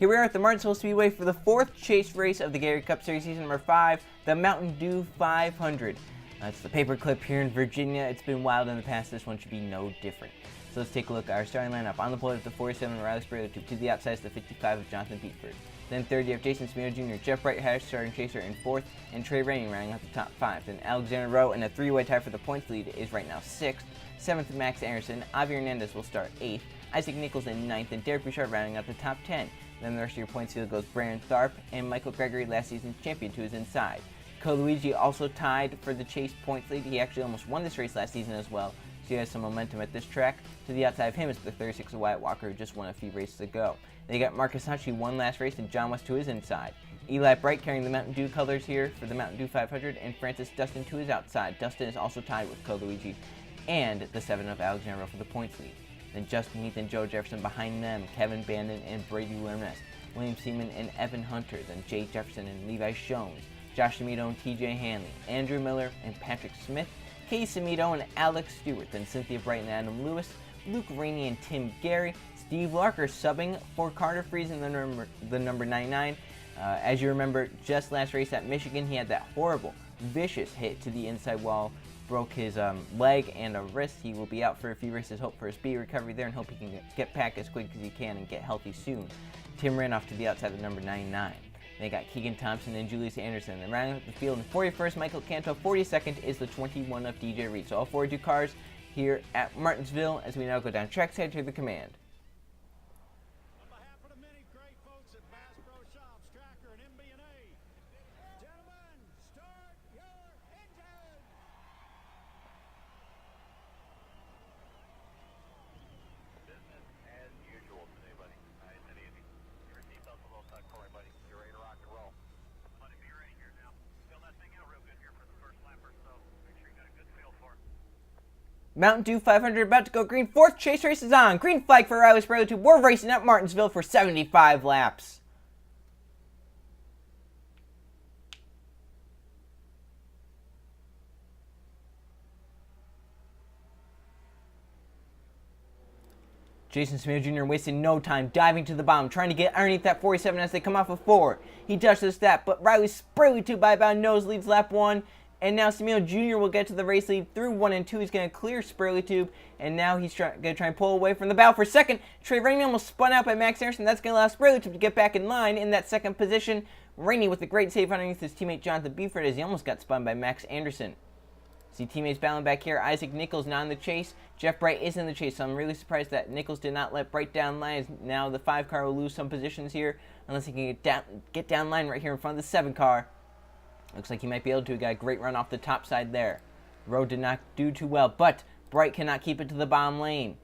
Here we are at the Martinsville Speedway for the fourth chase race of the Gatorade Cup Series season number 5, the Mountain Dew 500. It's the paperclip here in Virginia. It's been wild in the past. This one should be no different. So let's take a look at our starting lineup. On the pole at the 47, Riley Sprague, to the outside is the 55 of Jonathan Beeford. Then third, you have Jason Smino Jr., Jeff Bright, Harris, starting chaser in fourth, and Trey Rainey rounding out the top 5. Then Alexander Rowe in a three-way tie for the points lead is right now 6th. 7th, Max Anderson. Avi Hernandez will start 8th. Isaac Nichols in 9th, and Derek Bouchard rounding out the top 10. Then the rest of your points field goes Brandon Tharp and Michael Gregory, last season's champion, to his inside. Luigi also tied for the chase points lead. He actually almost won this race last season as well, so he has some momentum at this track. To the outside of him is the 36 of Wyatt Walker, who just won a few races ago. Then you got Marcus Hutch, who won last race, and John West to his inside. Eli Bright carrying the Mountain Dew colors here for the Mountain Dew 500, and Francis Dustin to his outside. Dustin is also tied with Luigi and the 7 of Alexander Rowe for the points lead. Then Justin Heath and Joe Jefferson behind them, Kevin Bandon and Brady Lernes, William Seaman and Evan Hunter, then Jay Jefferson and Levi Shones, Josh Samito and TJ Hanley, Andrew Miller and Patrick Smith, Kay Samito and Alex Stewart, then Cynthia Bright and Adam Lewis, Luke Rainey and Tim Gary, Steve Larker subbing for Carter Freeze in the number 99. As you remember, just last race at Michigan, he had that horrible, vicious hit to the inside wall, broke his leg and a wrist. He will be out for a few races. Hope for a speedy recovery there and hope he can get back as quick as he can and get healthy soon. Tim ran off to the outside of number 99. They got Keegan Thompson and Julius Anderson. Then rounding up the field in 41st, Michael Canto. 42nd is the 21 of DJ Reed. So all 42 cars here at Martinsville as we now go down trackside to the command. Mountain Dew 500 about to go green. Fourth chase race is on. Green flag for Riley Sprague. We're racing at Martinsville for 75 laps. Jason Smith Jr. wasting no time, diving to the bottom, trying to get underneath that 47 as they come off of 4. He touches that, but Riley Sprague by about nose leads lap 1. And now Samito Jr. will get to the race lead through 1 and 2. He's going to clear Spurley Tube, and now he's going to try and pull away from the battle for second. Trey Rainey almost spun out by Max Anderson. That's going to allow Spurley Tube to get back in line in that second position. Rainey with a great save underneath his teammate Jonathan Beeford as he almost got spun by Max Anderson. See teammates battling back here. Isaac Nichols not in the chase. Jeff Bright is in the chase, so I'm really surprised that Nichols did not let Bright down line. Now the 5 car will lose some positions here unless he can get down line right here in front of the 7 car. Looks like he might be able to. He got a great run off the top side there. Rowe did not do too well, but Bright cannot keep it to the bottom lane.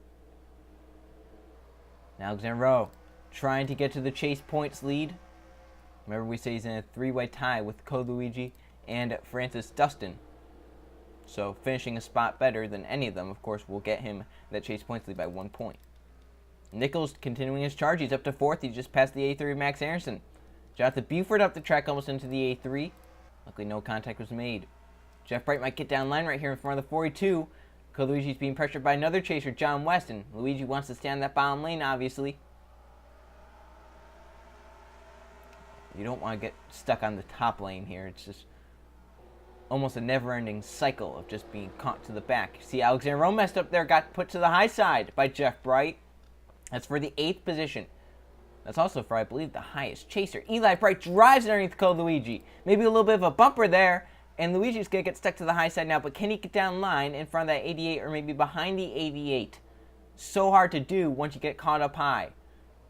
Now Alexander Rowe trying to get to the chase points lead. Remember we say he's in a 3-way tie with Luigi and Francis Dustin. So finishing a spot better than any of them, of course, will get him that chase points lead by 1 point. Nichols continuing his charge. He's up to 4th. He just passed the A3 of Max Anderson. Jonathan Buford up the track almost into the A3. Luckily, no contact was made. Jeff Bright might get down line right here in front of the 42. Luigi's being pressured by another chaser, John West, and Luigi wants to stay on that bottom lane, obviously. You don't want to get stuck on the top lane here. It's just almost a never-ending cycle of just being caught to the back. See, Alexander Rowe messed up there, got put to the high side by Jeff Bright. That's for the 8th position. That's also for, I believe, the highest chaser. Eli Bright drives underneath Luigi. Maybe a little bit of a bumper there, and Luigi's going to get stuck to the high side now, but can he get down line in front of that 88 or maybe behind the 88? So hard to do once you get caught up high.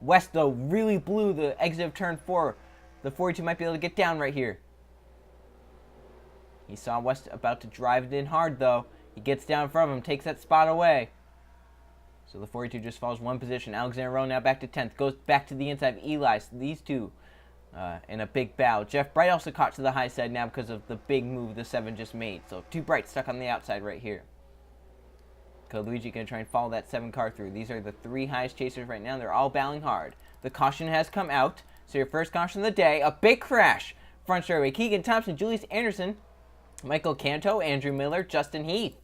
West, though, really blew the exit of turn 4. The 42 might be able to get down right here. He saw West about to drive it in hard, though. He gets down from him, takes that spot away. So the 42 just falls 1 position. Alexander Rowe now back to 10th. Goes back to the inside of Eli. So these two in a big battle. Jeff Bright also caught to the high side now because of the big move the 7 just made. So 2 Bright stuck on the outside right here. Luigi going to try and follow that 7 car through. These are the 3 highest chasers right now. They're all battling hard. The caution has come out. So your first caution of the day. A big crash. Front straightaway. Keegan Thompson, Julius Anderson, Michael Canto, Andrew Miller, Justin Heath.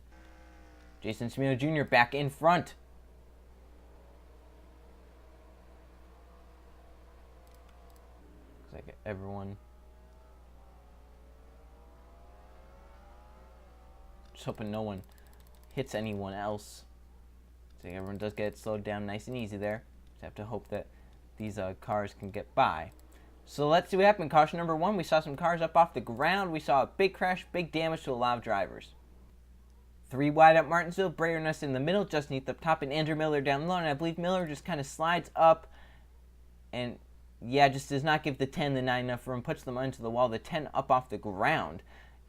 Jason Smino Jr. back in front. Looks like everyone... Just hoping no one hits anyone else. So everyone does get slowed down nice and easy there. Just have to hope that these cars can get by. So let's see what happened. Caution number 1, we saw some cars up off the ground. We saw a big crash, big damage to a lot of drivers. 3 wide at Martinsville, Brayerness in the middle, Justin Heath up top, and Andrew Miller down low. And I believe Miller just kind of slides up and, yeah, just does not give the 10, the 9 enough room, puts them into the wall, the 10 up off the ground.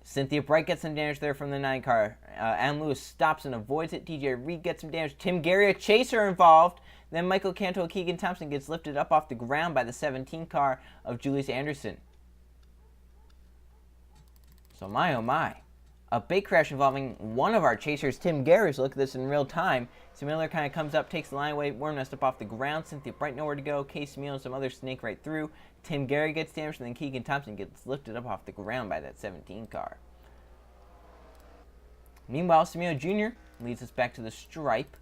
Cynthia Bright gets some damage there from the 9 car. Adam Lewis stops and avoids it. DJ Reed gets some damage. Tim Gary, a chaser, involved. Then Michael Canto, Keegan Thompson gets lifted up off the ground by the 17 car of Julius Anderson. So my oh my. A big crash involving one of our chasers, Tim Gary. So look at this in real time. So Miller kind of comes up, takes the line away. Worm Nest up off the ground. Cynthia Bright nowhere to go. Case Meal and some other snake right through. Tim Gary gets damaged, and then Keegan Thompson gets lifted up off the ground by that 17 car. Meanwhile, Samio Jr. leads us back to the stripe.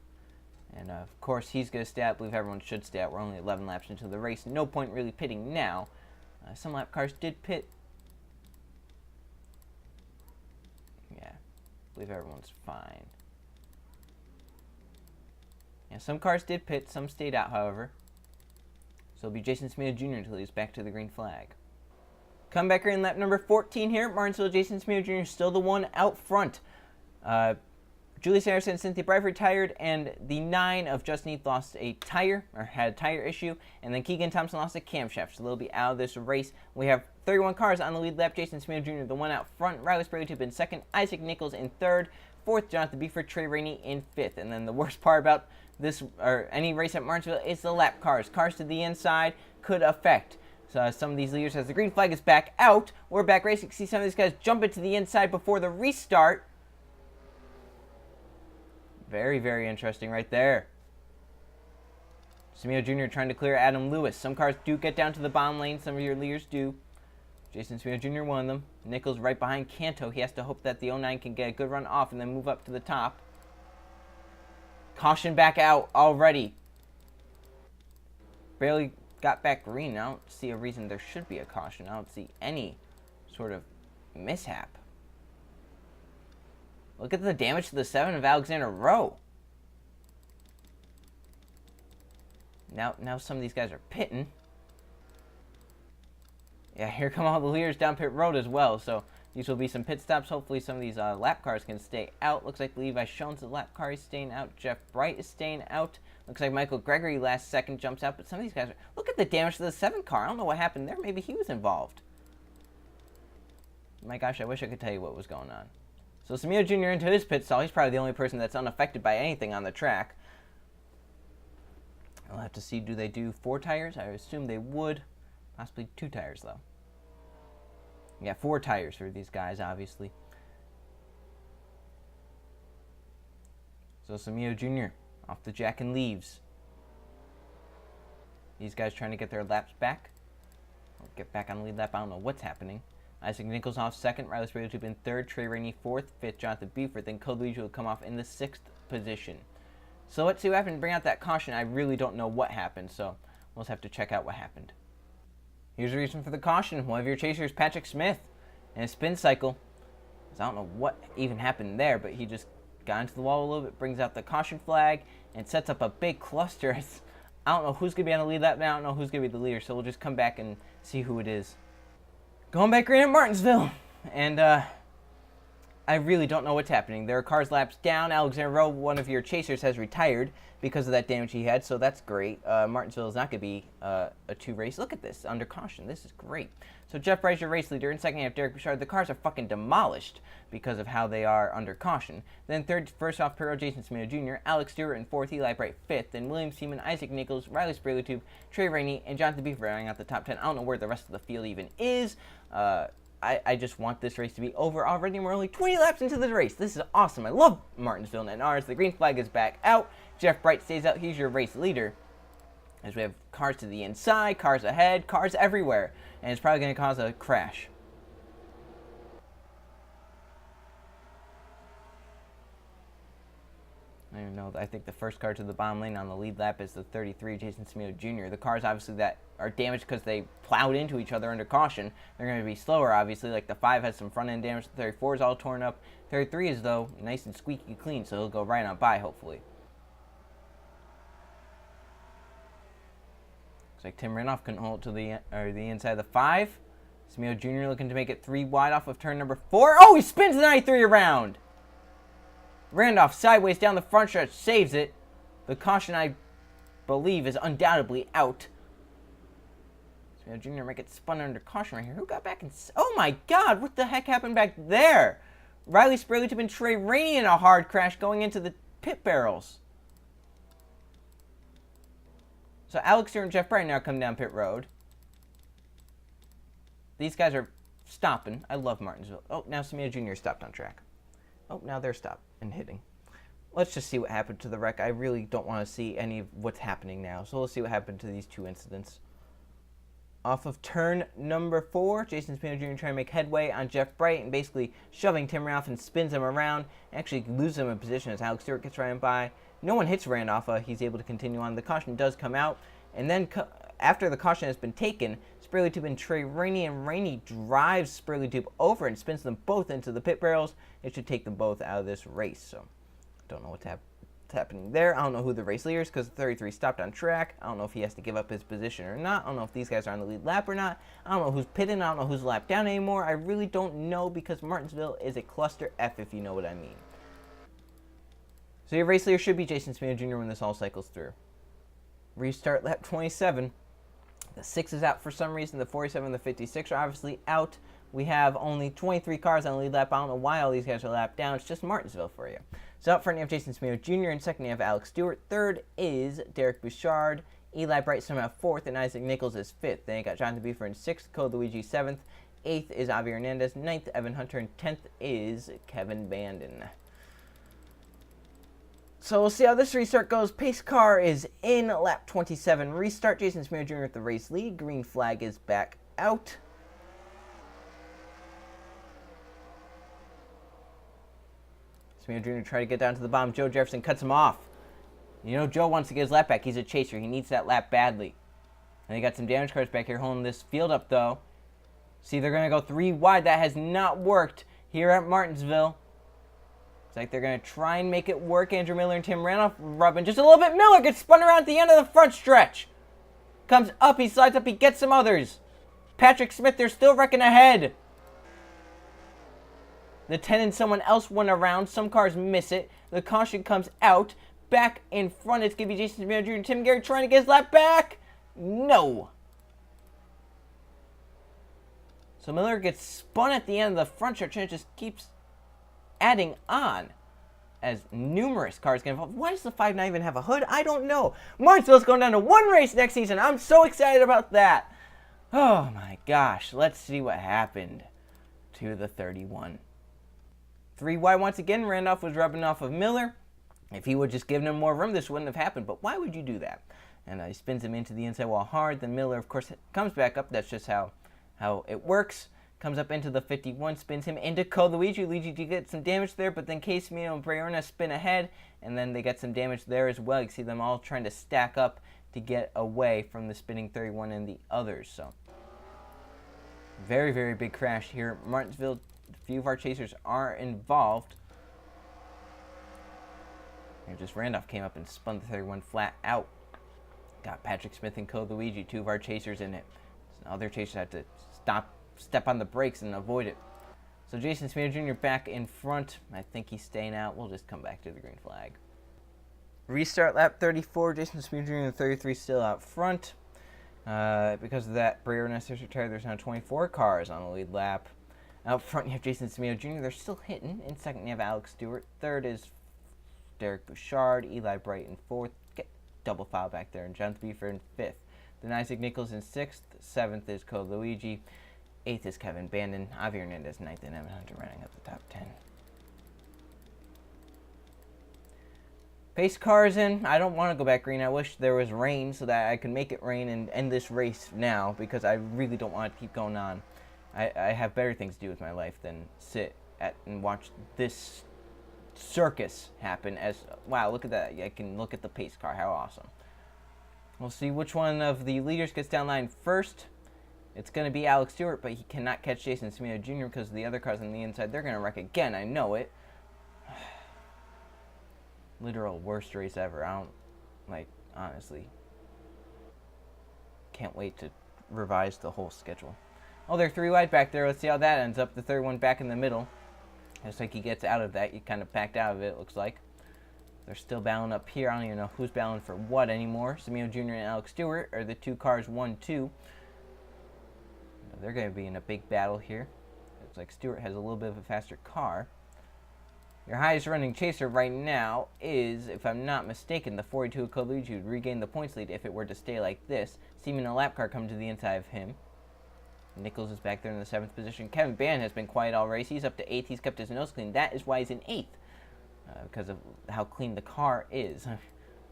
And of course, he's going to stay out. I believe everyone should stay out. We're only 11 laps into the race. No point really pitting now. Some lap cars did pit. Yeah, I believe everyone's fine. Yeah, some cars did pit. Some stayed out, however. So it'll be Jason Smith Jr. until he's back to the green flag. Comebacker in lap number 14 here at Martinsville. Jason Smith Jr. still the one out front. Julius Anderson and Cynthia Bright retired, and the 9 of Justin Heath lost a tire, or had a tire issue, and then Keegan Thompson lost a camshaft, so they'll be out of this race. We have 31 cars on the lead lap. Jason Smith Jr., the one out front. Riley Sprague in second. Isaac Nichols in third. Fourth, Jonathan Beeford. Trey Rainey in fifth. And then the worst part about this, or any race at Martinsville, is the lap cars. Cars to the inside could affect some of these leaders. As the green flag is back out, we're back racing. See some of these guys jump into the inside before the restart. Very, very interesting right there. Samio Jr. trying to clear Adam Lewis. Some cars do get down to the bottom lane. Some of your leaders do. Jason Samio Jr. one of them. Nichols right behind Canto. He has to hope that the 09 can get a good run off and then move up to the top. Caution back out already. Barely got back green. I don't see a reason there should be a caution. I don't see any sort of mishap. Look at the damage to the 7 of Alexander Rowe. Now some of these guys are pitting. Yeah, here come all the leaders down pit road as well. So these will be some pit stops. Hopefully some of these lap cars can stay out. Looks like Levi Schoen's the lap car is staying out. Jeff Bright is staying out. Looks like Michael Gregory last second jumps out. But some of these guys are... Look at the damage to the 7 car. I don't know what happened there. Maybe he was involved. My gosh, I wish I could tell you what was going on. So Samio Jr. into his pit stall. He's probably the only person that's unaffected by anything on the track. I'll have to see, do they do 4 tires? I assume they would. Possibly 2 tires, though. Yeah, 4 tires for these guys, obviously. So Samio Jr. off the jack and leaves. These guys trying to get their laps back. Or get back on the lead lap. I don't know what's happening. Isaac Nichols off second, Riley Sprague in third, Trey Rainey fourth, fifth, Jonathan Beeford, then Code Luigi will come off in the 6th position. So let's see what happened. Bring out that caution. I really don't know what happened, so we'll just have to check out what happened. Here's the reason for the caution. One of your chasers, Patrick Smith, in a spin cycle. I don't know what even happened there, but he just got into the wall a little bit, brings out the caution flag, and sets up a big cluster. I don't know who's going to be on the lead lap, and I don't know who's going to be the leader, so we'll just come back and see who it is. Going back green at Martinsville, and I really don't know what's happening. There are cars laps down. Alexander Rowe, one of your chasers, has retired because of that damage he had, so that's great. Martinsville is not going to be a 2 race. Look at this, under caution. This is great. So Jeff Bryce, your race leader. In second, you have Derek Bouchard. The cars are fucking demolished because of how they are under caution. Then third, first off, Perro, Jason Smith Jr., Alex Stewart in fourth, Eli Bright fifth, then William Seaman, Isaac Nichols, Riley Sprague, Trey Rainey, and Jonathan Beeford running out the top 10. I don't know where the rest of the field even is. I just want this race to be over already. We're only 20 laps into the race. This is awesome. I love Martinsville and NRs. The green flag is back out. Jeff Bright stays out. He's your race leader. As we have cars to the inside, cars ahead, cars everywhere. And it's probably going to cause a crash. I don't know. I think the first car to the bottom lane on the lead lap is the 33, Jason Smeo Jr. The cars, obviously, that are damaged because they plowed into each other under caution, they're going to be slower, obviously. Like the 5 has some front-end damage. The 34 is all torn up. 33 is, though, nice and squeaky clean, so he'll go right on by, hopefully. Looks like Tim Randolph couldn't hold to the inside of the 5. Smeo Jr. looking to make it 3 wide off of turn number 4. Oh, he spins the 93 around! Randolph sideways down the front stretch, saves it. The caution, I believe, is undoubtedly out. Smeo Jr. might get spun under caution right here. Who got back and... Oh my god, what the heck happened back there? Riley Sprayletip and Trey Rainey in a hard crash going into the pit barrels. So Alex Stewart and Jeff Bright now come down pit road. These guys are stopping. I love Martinsville. Oh, now Smeo Jr. stopped on track. Oh, now they're stopped and hitting. Let's just see what happened to the wreck. I really don't want to see any of what's happening now. So let's see what happened to these two incidents. Off of turn number 4, Jason Smeo Jr. trying to make headway on Jeff Bright and basically shoving Tim Randolph and spins him around. Actually loses him in position as Alex Stewart gets right by. No one hits Randolph. He's able to continue on. The caution does come out. And then after the caution has been taken, Sprayletip and Trey Rainey, and Rainey drives Sprayletip over and spins them both into the pit barrels. It should take them both out of this race. So, don't know what's happening there. I don't know who the race leader is because the 33 stopped on track. I don't know if he has to give up his position or not. I don't know if these guys are on the lead lap or not. I don't know who's pitting. I don't know who's lapped down anymore. I really don't know because Martinsville is a cluster F, if you know what I mean. So your race leader should be Jason Smeo Jr. when this all cycles through. Restart lap 27. The 6 is out for some reason. The 47 and the 56 are obviously out. We have only 23 cars on the lead lap. I don't know why all these guys are lapped down. It's just Martinsville for you. So up front, you have Jason Smeo Jr. In second, you have Alex Stewart. Third is Derek Bouchard. Eli Bright somehow 4th, and Isaac Nichols is 5th. Then you got Jonathan Beefer in 6th, Code Luigi 7th. 8th is Avi Hernandez. 9th, Evan Hunter. And 10th is Kevin Bandon. So we'll see how this restart goes. Pace car is in lap 27. Restart, Jason Smeo Jr. with the race lead. Green flag is back out. Smeo Jr. try to get down to the bottom. Joe Jefferson cuts him off. You know Joe wants to get his lap back. He's a chaser. He needs that lap badly. And they got some damage cars back here holding this field up, though. See, they're going to go 3 wide. That has not worked here at Martinsville. It's like they're going to try and make it work. Andrew Miller and Tim Randolph rubbing just a little bit. Miller gets spun around at the end of the front stretch. Comes up, he slides up, he gets some others. Patrick Smith, they're still wrecking ahead. The 10 and someone else went around. Some cars miss it. The caution comes out. Back in front, it's going to be Jason Smeo Jr. and Tim Garrett trying to get his lap back. No. So Miller gets spun at the end of the front stretch and it just keeps adding on as numerous cars get involved. Why does the 5 not even have a hood? I don't know. Martinsville's going down to 1 race next season. I'm so excited about that. Oh my gosh. Let's see what happened to the 31. 3 wide once again. Randolph was rubbing off of Miller. If he would just given him more room, this wouldn't have happened. But why would you do that? And he spins him into the inside wall hard. Then Miller, of course, comes back up. That's just how it works. Comes up into the 51, spins him into Code Luigi. Luigi gets some damage there, but then Case Smeo and Breorna spin ahead, and then they get some damage there as well. You can see them all trying to stack up to get away from the spinning 31 and the others. So, very, very big crash here. Martinsville, a few of our chasers are involved. And just Randolph came up and spun the 31 flat out. Got Patrick Smith and Code Luigi, 2 of our chasers in it. So other chasers had to step on the brakes and avoid it. So Jason Smeo Jr. back in front. I think he's staying out. We'll just come back to the green flag. Restart lap 34. Jason Smeo Jr. and 33 still out front. Because of that, Breorna is retired. There's now 24 cars on the lead lap. Out front, you have Jason Smeo Jr. They're still hitting. In second, you have Alex Stewart. Third is Derek Bouchard. Eli Bright in 4th. Get double foul back there. And John Beefer in 5th. Then Isaac Nichols in 6th. 7th is Code Luigi. 8th is Kevin Bandon. Avi Hernandez 9th, and Evan Hunter running up the top 10. Pace cars in. I don't want to go back green. I wish there was rain so that I could make it rain and end this race now because I really don't want to keep going on. I have better things to do with my life than sit and watch this circus happen as, wow, look at that. I can look at the pace car. How awesome. We'll see which one of the leaders gets down line first. It's going to be Alex Stewart, but he cannot catch Jason Smeo Jr. because the other cars on the inside, they're going to wreck again. I know it. Literal worst race ever. I don't, like, honestly, can't wait to revise the whole schedule. Oh, they're 3 wide back there. Let's see how that ends up. The third one back in the middle. Looks like he gets out of that. He kind of backed out of it, looks like. They're still battling up here. I don't even know who's battling for what anymore. Smeo Jr. and Alex Stewart are the 2 cars 1-2. They're going to be in a big battle here. Looks like Stewart has a little bit of a faster car. Your highest running chaser right now is, if I'm not mistaken, the 42 Colucci, who would regain the points lead if it were to stay like this. Seeming a lap car come to the inside of him. Nichols is back there in the 7th position. Kevin Bann has been quiet all race. He's up to 8th. He's kept his nose clean. That is why he's in 8th. Because of how clean the car is. I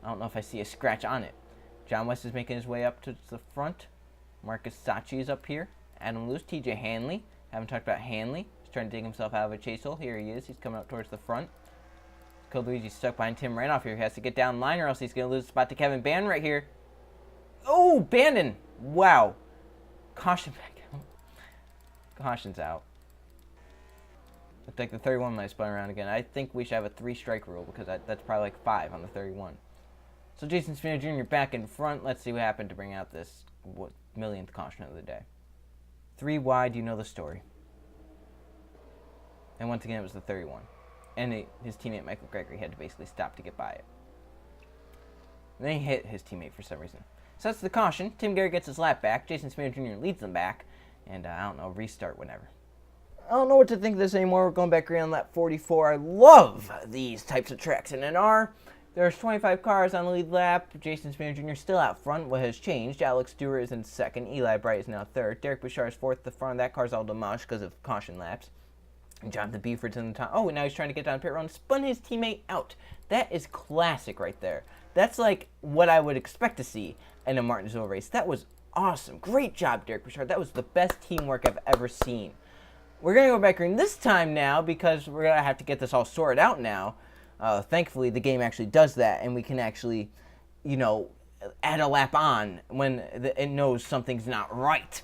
don't know if I see a scratch on it. John West is making his way up to the front. Marcus Sachi is up here. Adam Lewis, TJ Hanley. Haven't talked about Hanley. He's trying to dig himself out of a chase hole. Here he is. He's coming up towards the front. Colucci's stuck behind Tim Randolph here. He has to get down line or else he's going to lose the spot to Kevin Bann right here. Oh, Bandon. Wow. Caution back out. Caution's out. Looks like the 31 might spun around again. I think we should have a 3-strike rule because that's probably like 5 on the 31. So Jason Smeo Jr. back in front. Let's see what happened to bring out this millionth caution of the day. 3 wide, you know the story. And once again, it was the 31. And his teammate Michael Gregory had to basically stop to get by it. And then he hit his teammate for some reason. So that's the caution. Tim Gary gets his lap back. Jason Smeo Jr. leads them back. And I don't know, restart whenever. I don't know what to think of this anymore. We're going back green on lap 44. I love these types of tracks in NR. There's 25 cars on the lead lap. Jason Smeo Jr. still out front. What has changed? Alex Stewart is in 2nd. Eli Bright is now 3rd. Derek Bouchard is 4th. The front of that car's all demolished because of caution laps. And Jonathan Beeford's in the top. Oh, and now he's trying to get down pit road and spun his teammate out. That is classic right there. That's like what I would expect to see in a Martinsville race. That was awesome. Great job, Derek Bouchard. That was the best teamwork I've ever seen. We're going to go back green this time now because we're going to have to get this all sorted out now. Thankfully, the game actually does that, and we can actually, you know, add a lap on when it knows something's not right.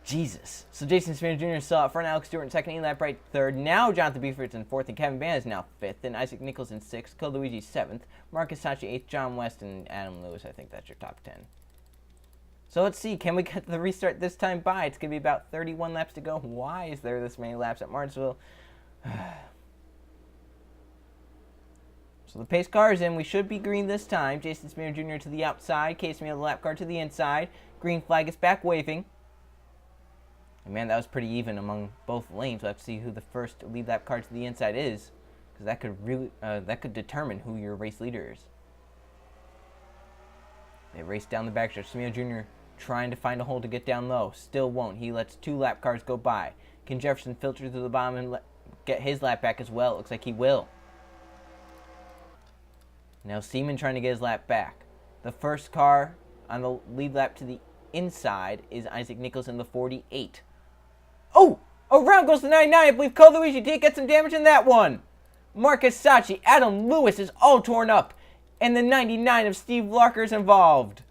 Jesus. So Jason Smith Jr. is still out front, Alex Stewart in 2nd, Eli Bright 3rd. Now Jonathan Beeford's in 4th, and Kevin Bann is now 5th, and Isaac Nichols in 6th, Colucci 7th, Marcus Sachi 8th, John West, and Adam Lewis. I think that's your top 10. So let's see, can we get the restart this time by? It's going to be about 31 laps to go. Why is there this many laps at Martinsville? So the pace car is in. We should be green this time. Jason Smith Jr. to the outside. Case Smith, the lap car to the inside. Green flag is back waving. And man, that was pretty even among both lanes. We'll have to see who the first lead lap car to the inside is, because that could really that could determine who your race leader is. They race down the backstretch. Smith Jr. trying to find a hole to get down low. Still won't. He lets 2 lap cars go by. Can Jefferson filter to the bottom and get his lap back as well? It looks like he will. Now Seaman trying to get his lap back. The first car on the lead lap to the inside is Isaac Nichols in the 48. Oh! Around goes the 99. I believe Colucci did get some damage in that one. Marcus Sachi, Adam Lewis is all torn up. And the 99 of Steve Larker is involved.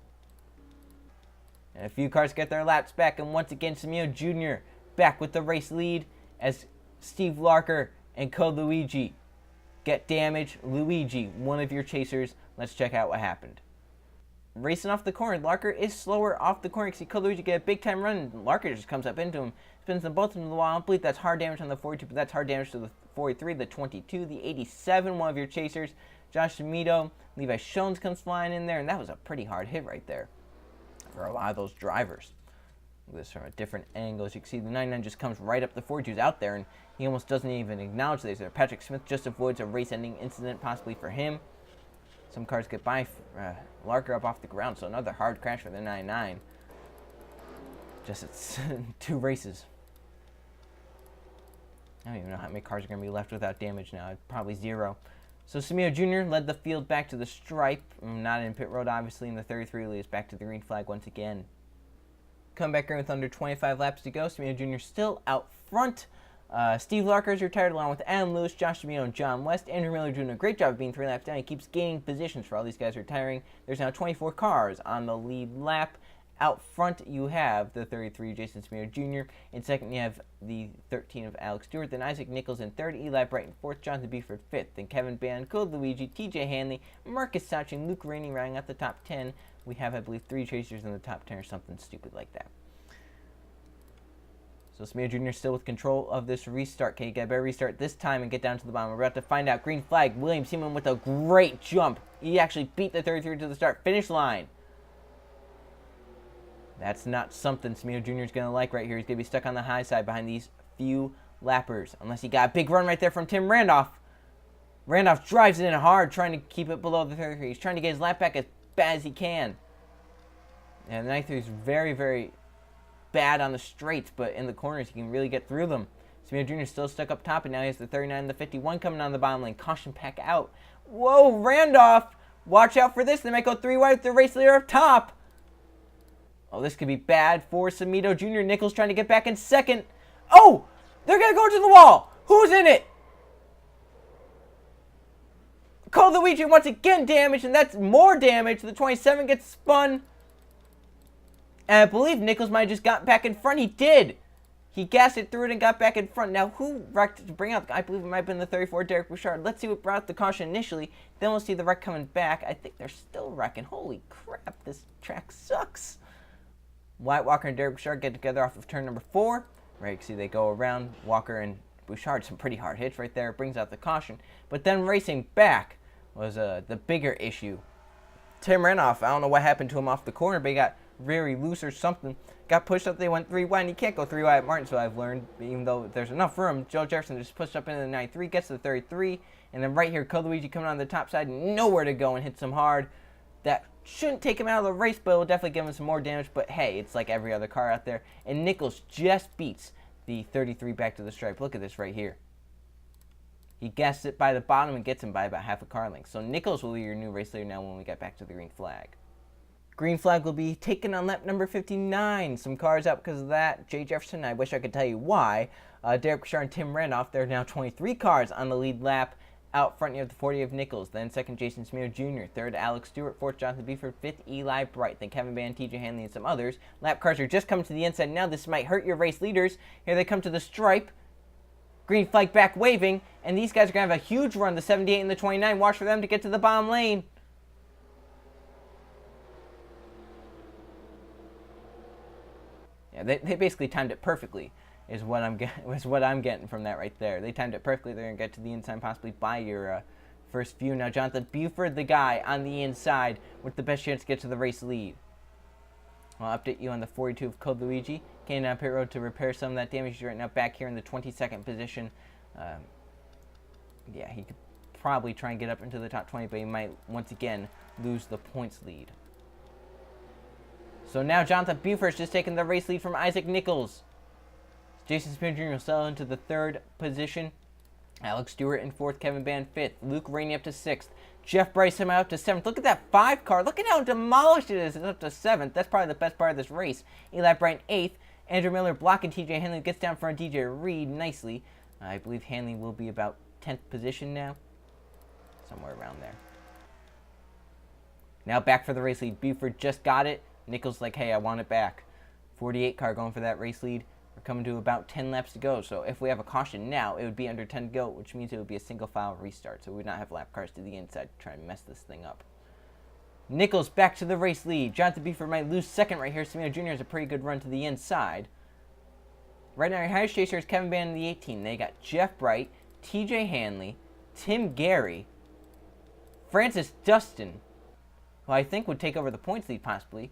And a few cars get their laps back. And once again, Smeo Jr. back with the race lead as Steve Larker and Colucci get damage. Luigi, one of your chasers. Let's check out what happened. Racing off the corner, Larker is slower off the corner. You see Colucci get a big time run. Larker just comes up into him, spins them both into the wall. I don't believe that's hard damage on the 42, but that's hard damage to the 43, the 22, the 87, one of your chasers. Josh D'Amito, Levi Shones comes flying in there, and that was a pretty hard hit right there for a lot of those drivers. Look at this from a different angle. As you can see, the 99 just comes right up the 42's out there, and he almost doesn't even acknowledge this. Patrick Smith just avoids a race-ending incident, possibly for him. Some cars get by Larker up off the ground, so another hard crash for the 99. Just it's 2 races. I don't even know how many cars are going to be left without damage now. Probably 0. So Smeo Jr. led the field back to the stripe. Not in pit road, obviously, in the 33 leads back to the green flag once again. Come back in with under 25 laps to go. Smeo Jr. still out front. Steve Larker's retired along with Adam Lewis, Josh DeMeo, and John West. Andrew Miller doing a great job of being 3 laps down. He keeps gaining positions for all these guys retiring. There's now 24 cars on the lead lap. Out front, you have the 33, Jason Smear Jr. In second, you have the 13 of Alex Stewart. Then Isaac Nichols in third, Eli Bright in fourth, Jonathan Buford fifth. Then Kevin Bann, Cole Luigi, TJ Hanley, Marcus Sachi, and Luke Rainey rounding out the top 10. We have, I believe, 3 chasers in the top 10 or something stupid like that. So Smear Jr. still with control of this restart. Can he get a better restart this time and get down to the bottom? We're about to find out. Green flag. William Seaman with a great jump. He actually beat the 33 to the start finish line. That's not something Smear Jr. is going to like right here. He's going to be stuck on the high side behind these few lappers. Unless he got a big run right there from Tim Randolph. Randolph drives it in hard, trying to keep it below the 33. He's trying to get his lap back as bad as he can. And the 93 is very, very bad on the straights, but in the corners, he can really get through them. Smear Jr. is still stuck up top, and now he has the 39 and the 51 coming on the bottom lane. Caution pack out. Whoa, Randolph! Watch out for this. They might go 3 wide with the race leader up top. Oh, this could be bad for Samito Jr. Nichols trying to get back in second. Oh! They're going to go to the wall! Who's in it? Cole Luigi once again damaged, and that's more damage. The 27 gets spun. And I believe Nichols might have just got back in front. He did. He gassed it through it and got back in front. Now, who wrecked to bring out? I believe it might have been the 34, Derek Bouchard. Let's see what brought out the caution initially. Then we'll see the wreck coming back. I think they're still wrecking. Holy crap, this track sucks. Wyatt Walker and Derek Bouchard get together off of turn number 4. Right, you can see they go around. Walker and Bouchard, some pretty hard hits right there. Brings out the caution. But then racing back was the bigger issue. Tim Randolph, I don't know what happened to him off the corner, but he got very loose or something. Got pushed up, they went 3 wide, and you can't go 3 wide at Martinsville, I've learned, even though there's enough room. Joe Jefferson just pushed up into the 93, gets to the 33, and then right here, Cole Luigi coming on the top side, nowhere to go and hits him hard. That shouldn't take him out of the race, but it will definitely give him some more damage, but hey, it's like every other car out there. And Nichols just beats the 33 back to the stripe. Look at this right here. He guessed it by the bottom and gets him by about half a car length. So Nichols will be your new race leader now when we get back to the green flag. Green flag will be taken on lap number 59. Some cars out because of that. Jay Jefferson, I wish I could tell you why. Derek Bouchard and Tim Randolph, there are now 23 cars on the lead lap. Out front, you have the 40 of Nichols. Then second, Jason Smear Jr. Third, Alex Stewart. Fourth, Jonathan Buford. Fifth, Eli Bright. Then Kevin Bann, TJ Hanley, and some others. Lap cars are just coming to the inside now. This might hurt your race leaders. Here they come to the stripe. Green flag back waving. And these guys are going to have a huge run, the 78 and the 29. Watch for them to get to the bottom lane. Yeah, they basically timed it perfectly, is what I'm getting from that right there. They timed it perfectly. They're gonna get to the inside, possibly by your first few. Now Jonathan Buford, the guy on the inside with the best chance to get to the race lead. I'll update you on the 42 of Cole Luigi. Came down pit road to repair some of that damage. He's right now back here in the 22nd position. Yeah, he could probably try and get up into the top 20, but he might once again lose the points lead. So now Jonathan Buford's just taking the race lead from Isaac Nichols. Jason Smear Jr. will settle into the 3rd position. Alex Stewart in 4th, Kevin Bann 5th. Luke Rainey up to 6th. Jeff Bryce somehow up to 7th. Look at that 5 car. Look at how demolished it is. It's up to 7th. That's probably the best part of this race. Eli Bright 8th. Andrew Miller blocking TJ Hanley. Gets down front DJ Reed nicely. I believe Hanley will be about 10th position now. Somewhere around there. Now back for the race lead. Buford just got it. Nichols like, hey, I want it back. 48 car going for that race lead. We're coming to about 10 laps to go. So if we have a caution now, it would be under 10 to go, which means it would be a single file restart. So we would not have lap cars to the inside to try and mess this thing up. Nichols back to the race lead. Jonathan Buford might lose second right here. Samino Jr. has a pretty good run to the inside. Right now, your highest chaser is Kevin Bann in the 18. They got Jeff Bright, TJ Hanley, Tim Gary, Francis Dustin, who I think would take over the points lead possibly.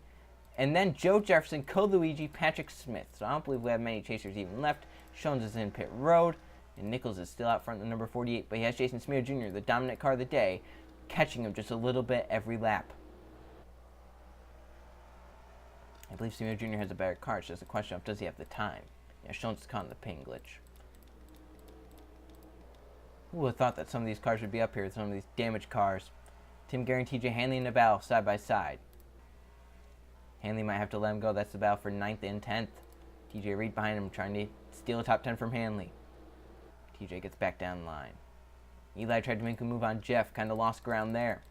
And then Joe Jefferson, Cole Luigi, Patrick Smith. So I don't believe we have many chasers even left. Shones is in pit road. And Nichols is still out front, the number 48. But he has Jason Smear Jr., the dominant car of the day, catching him just a little bit every lap. I believe Smear Jr. has a better car. It's just a question of does he have the time. Yeah, Shones is caught in the ping glitch. Who would have thought that some of these cars would be up here, some of these damaged cars. Tim Gary and TJ Hanley in the battle, side by side. Hanley might have to let him go. That's the battle for 9th and 10th. TJ Reed behind him trying to steal a top 10 from Hanley. TJ gets back down line. Eli tried to make a move on Jeff, kind of lost ground there.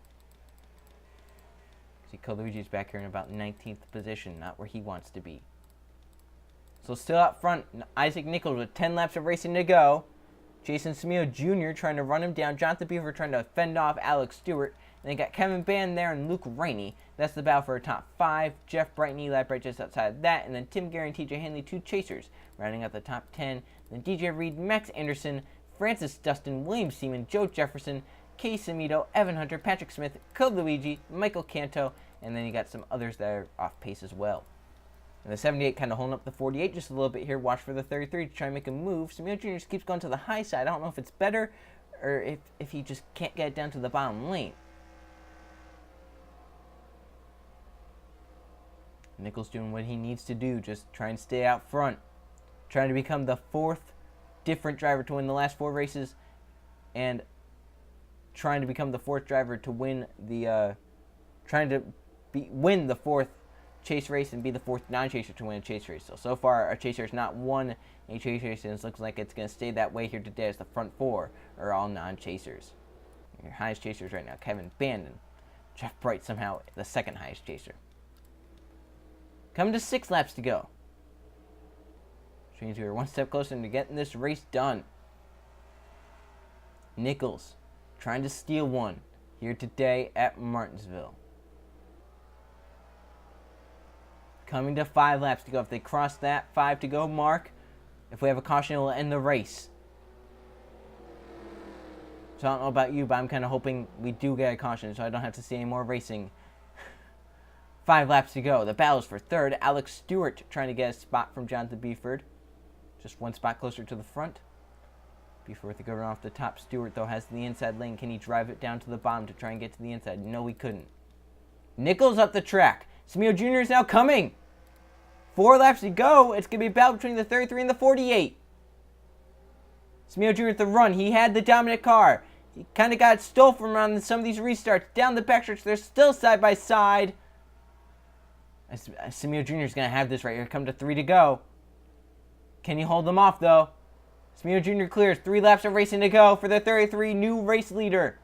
See, Luigi's back here in about 19th position, not where he wants to be. So still up front, Isaac Nichols with 10 laps of racing to go. Jason Smeo Jr. trying to run him down. Jonathan Beaver trying to fend off Alex Stewart. And they got Kevin Band there and Luke Rainey. That's the battle for a top 5. Jeff Bright and Eli Bright just outside of that. And then Tim Gary and TJ Hanley, 2 chasers, rounding out the top 10. Then DJ Reed, Max Anderson, Francis Dustin, William Seaman, Joe Jefferson, Kay Samito, Evan Hunter, Patrick Smith, Code Luigi, Michael Canto. And then you got some others that are off pace as well. And the 78 kind of holding up the 48 just a little bit here. Watch for the 33 to try and make a move. Samio Jr. just keeps going to the high side. I don't know if it's better or if he just can't get it down to the bottom lane. Nichols doing what he needs to do. Just try and stay out front. Trying to become the 4th different driver to win the last 4 races. And trying to become the 4th driver to win the... win the 4th chase race and be the 4th non-chaser to win a chase race. So far, our chaser has not won a chase race, and it looks like it's going to stay that way here today as the front 4 are all non-chasers. Your highest chasers right now, Kevin Bandon. Jeff Bright somehow the 2nd highest chaser. Coming to 6 laps to go. Which means we are one step closer to getting this race done. Nichols trying to steal one here today at Martinsville. Coming to 5 laps to go. If they cross that 5 to go mark, if we have a caution, it will end the race. So I don't know about you, but I'm kind of hoping we do get a caution so I don't have to see any more racing. 5 laps to go. The battle is for 3rd. Alex Stewart trying to get a spot from Jonathan Beeford. Just 1 spot closer to the front. Beeford with the good run off the top. Stewart, though, has the inside lane. Can he drive it down to the bottom to try and get to the inside? No, he couldn't. Nichols up the track. Smeo Jr. is now coming. 4 laps to go. It's going to be a battle between the 33 and the 48. Smeo Jr. at the run. He had the dominant car. He kind of got stole from on some of these restarts. Down the backstretch, they're still side by side. Smeo Jr. is going to have this right here. Come to 3 to go. Can he hold them off, though? Smeo Jr. clears. 3 laps of racing to go for the 33 new race leader.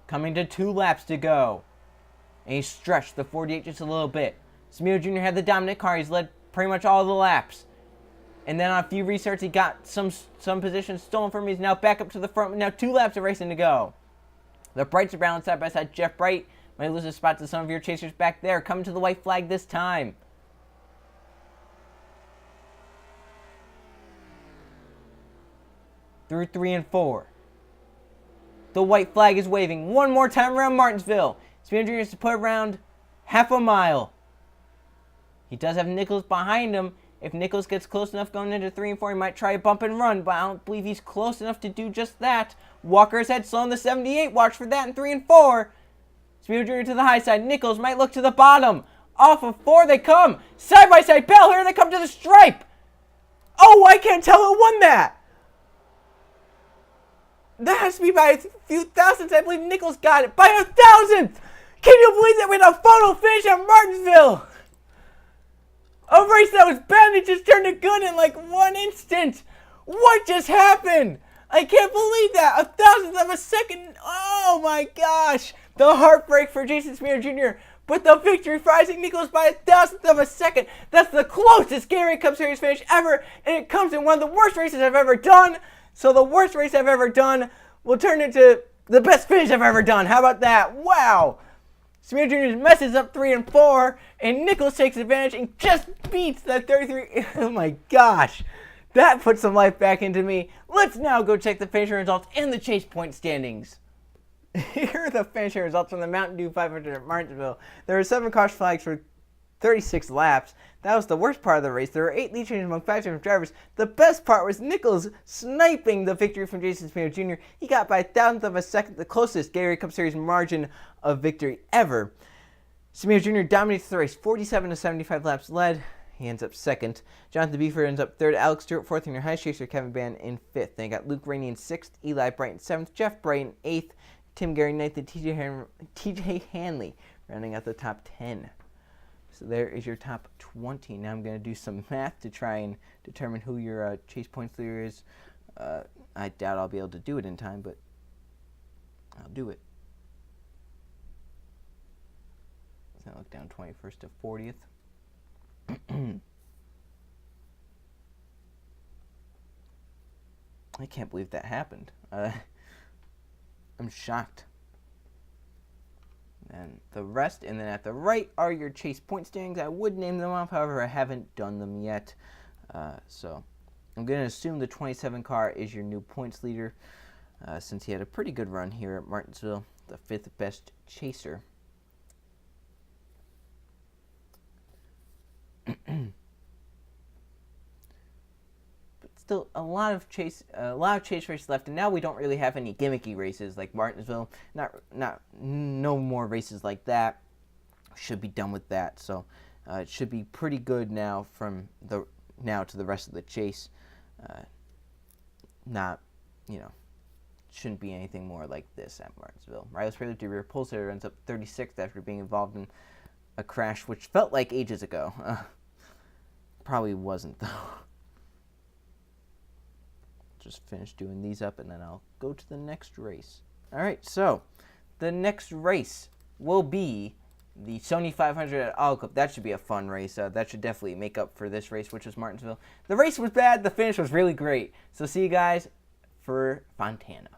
Coming to 2 laps to go. And he stretched the 48 just a little bit. Smeo Jr. had the dominant car. He's led pretty much all the laps. And then on a few restarts, he got some positions stolen from him. He's now back up to the front. Now 2 laps of racing to go. The Brights are balanced side by side. Jeff Bright might lose a spot to some of your chasers back there. Coming to the white flag this time. Through 3 and 4. The white flag is waving one more time around Martinsville. Smeo Jr. has to put around half a mile. He does have Nichols behind him. If Nichols gets close enough going into 3 and 4, he might try a bump and run, but I don't believe he's close enough to do just that. Walker's head slow in the 78. Watch for that in 3 and 4. Smeo Jr. to the high side. Nichols might look to the bottom. Off of 4 they come. Side by side battle. Here they come to the stripe. Oh, I can't tell who won that. That has to be by a few thousandths. I believe Nichols got it by 1,000th. Can you believe that we had a photo finish at Martinsville? A race that was bad and it just turned to good in like 1 instant. What just happened? I can't believe that. 1,000th of a second. Oh my gosh. The heartbreak for Jason Smeo Jr. But the victory for Isaac Nichols by 1,000th of a second. That's the closest Gatorade Cup Series finish ever. And it comes in one of the worst races I've ever done. So the worst race I've ever done will turn into the best finish I've ever done. How about that? Wow. Smeo Jr. messes up 3 and 4, and Nichols takes advantage and just beats that 33. Oh my gosh. That puts some life back into me. Let's now go check the finishing results and the chase point standings. Here are the finishing results from the Mountain Dew 500 at Martinsville. There were 7 caution flags for 36 laps. That was the worst part of the race. There were 8 lead changes among 5 different drivers. The best part was Nichols sniping the victory from Jason Smeo Jr. He got by 1,000th of a second, the closest Gatorade Cup Series margin of victory ever. Smeo Jr. dominates the race, 47 to 75 laps led. He ends up 2nd. Jonathan Beeford ends up 3rd. Alex Stewart 4th, and your highest chaser Kevin Band in 5th. Then you got Luke Rainey in 6th, Eli Bright in 7th, Jeff Bright in 8th, Tim Gary 9th, and TJ Hanley rounding out the top 10. So there is your top 20. Now I'm going to do some math to try and determine who your chase points leader is. I doubt I'll be able to do it in time, but I'll do it. So I look down 21st to 40th. I can't believe that happened. I'm shocked. And the rest, and then at the right are your chase point standings. I would name them off, however, I haven't done them yet. So I'm going to assume the 27 car is your new points leader, since he had a pretty good run here at Martinsville, the 5th best chaser. But still, a lot of chase races left, and now we don't really have any gimmicky races like Martinsville. No more races like that. Should be done with that. So it should be pretty good now from now to the rest of the chase. Shouldn't be anything more like this at Martinsville. Riley's fairly to rear pulsator ends up 36th after being involved in a crash which felt like ages ago. Probably wasn't, though. Just finish doing these up, and then I'll go to the next race. All right, so the next race will be the Sony 500 at Auto Club. That should be a fun race. That should definitely make up for this race, which was Martinsville. The race was bad. The finish was really great. So see you guys for Fontana.